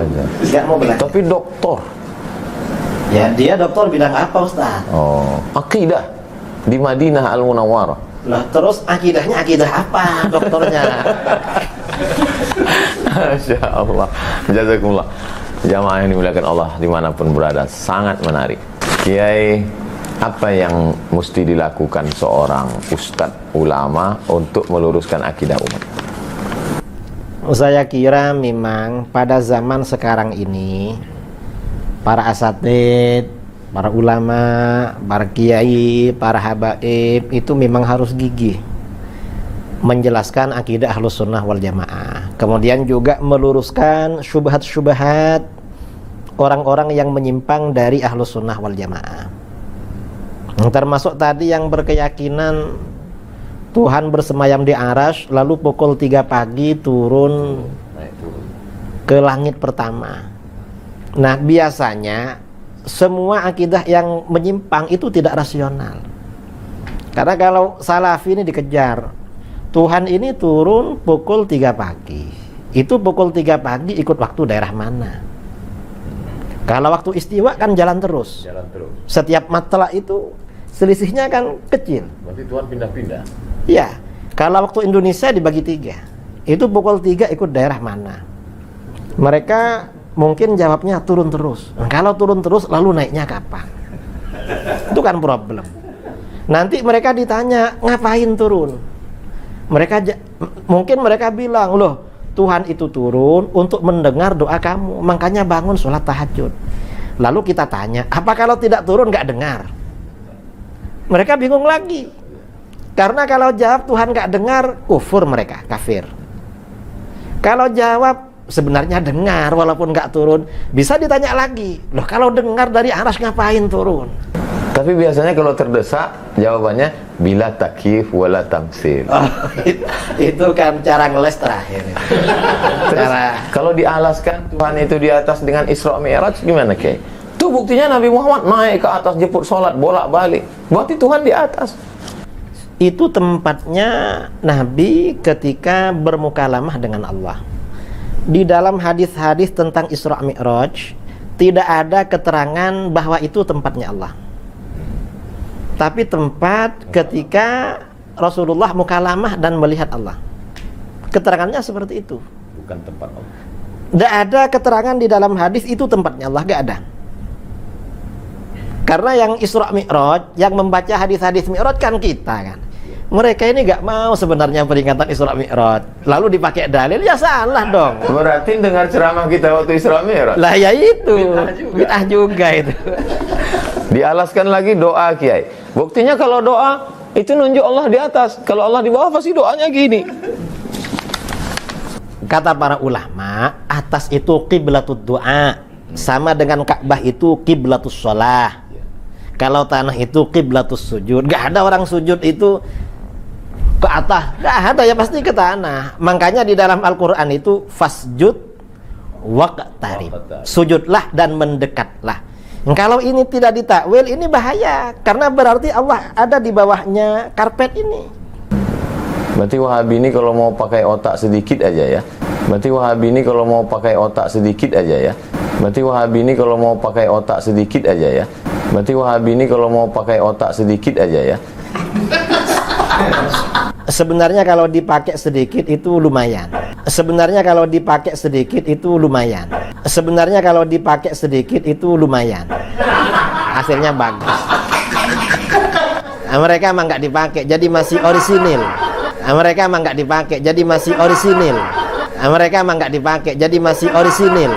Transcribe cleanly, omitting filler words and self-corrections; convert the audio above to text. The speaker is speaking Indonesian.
belajar. Nggak mau belajar. Tapi doktor. Ya, dia dokter bidang apa, Ustaz? Oh, akidah di Madinah Al-Munawwarah. Lah, terus akidahnya akidah apa dokternya? Masya Allah. Jazakumullah. Jamaah yang dimuliakan Allah dimanapun berada, sangat menarik. Kiai, apa yang mesti dilakukan seorang ustadz ulama untuk meluruskan akidah umat? Saya kira memang pada zaman sekarang ini para asatid, para ulama, para kiai, para habaib itu memang harus gigih menjelaskan akidah Ahlus Sunnah wal Jamaah. Kemudian juga meluruskan syubhat-syubhat orang-orang yang menyimpang dari Ahlus Sunnah wal Jamaah. Termasuk tadi yang berkeyakinan Tuhan bersemayam di arasy, lalu pukul 3 pagi turun ke langit pertama. Nah, biasanya semua akidah yang menyimpang itu tidak rasional. Karena kalau salafi ini dikejar, Tuhan ini turun pukul 3 pagi. Itu pukul 3 pagi ikut waktu daerah mana? Kalau waktu istiwa kan jalan terus. Jalan terus. Setiap matla itu selisihnya kan kecil. Berarti Tuhan pindah-pindah. Ya, kalau waktu Indonesia dibagi 3. Itu pukul 3 ikut daerah mana? Mereka mungkin jawabnya turun terus. Nah, kalau turun terus lalu naiknya kapan? Itu kan problem. Nanti mereka ditanya, ngapain turun? Mungkin mereka bilang, loh, Tuhan itu turun untuk mendengar doa kamu, makanya bangun sholat tahajud. Lalu kita tanya, apa kalau tidak turun nggak dengar? Mereka bingung lagi. Karena kalau jawab Tuhan nggak dengar, kufur mereka, kafir. Kalau jawab sebenarnya dengar walaupun nggak turun, bisa ditanya lagi, loh kalau dengar dari arasy ngapain turun? Tapi biasanya kalau terdesak, jawabannya bila takyif wala tamsil. Oh, itu kan cara ngeles terakhir. Terus, kalau dialaskan Tuhan itu di atas dengan Isra Mi'raj gimana, Kay? Itu buktinya Nabi Muhammad naik ke atas jemput sholat bolak-balik. Berarti Tuhan di atas. Itu tempatnya Nabi ketika bermukalamah dengan Allah. Di dalam hadis-hadis tentang Isra Mi'raj tidak ada keterangan bahwa itu tempatnya Allah. Tapi tempat ketika Rasulullah mukalamah dan melihat Allah. Keterangannya seperti itu. Bukan tempat Allah. Tidak ada keterangan di dalam hadis itu tempatnya Allah, tidak ada. Karena yang Isra Mi'raj, yang membaca hadis-hadis Mi'raj kan kita kan. Mereka ini nggak mau sebenarnya peringatan Isra Mi'raj. Lalu dipakai dalil, ya salah dong. Berarti dengar ceramah kita waktu Isra Mi'raj. Lah ya itu, bid'ah juga itu. Dialaskan lagi doa, Kiai. Buktinya kalau doa itu nunjuk Allah di atas. Kalau Allah di bawah pasti doanya gini. Kata para ulama, atas itu qiblatud doa, sama dengan Ka'bah itu qiblatus shalah. Kalau tanah itu qiblatus sujud. Gak ada orang sujud itu ke atas, gak ada, ya pasti ke tanah. Makanya di dalam Al-Quran itu fasjud waqtarib, sujudlah dan mendekatlah. Kalau ini tidak ditakwil, ini bahaya. Karena berarti Allah ada di bawahnya karpet ini. Berarti Wahabi ini kalau mau pakai otak sedikit aja ya. Berarti Wahabi ini kalau mau pakai otak sedikit aja ya. Berarti Wahabi ini kalau mau pakai otak sedikit aja ya. Berarti Wahabi ini kalau mau pakai otak sedikit aja ya. Sebenarnya kalau dipakai sedikit itu lumayan. Sebenarnya kalau dipakai sedikit itu lumayan. Sebenarnya kalau dipakai sedikit itu lumayan. Hasilnya bagus. Nah, mereka emang nggak dipakai, jadi masih orisinil. Nah, mereka emang nggak dipakai, jadi masih orisinil. Nah, mereka emang nggak dipakai, jadi masih orisinil.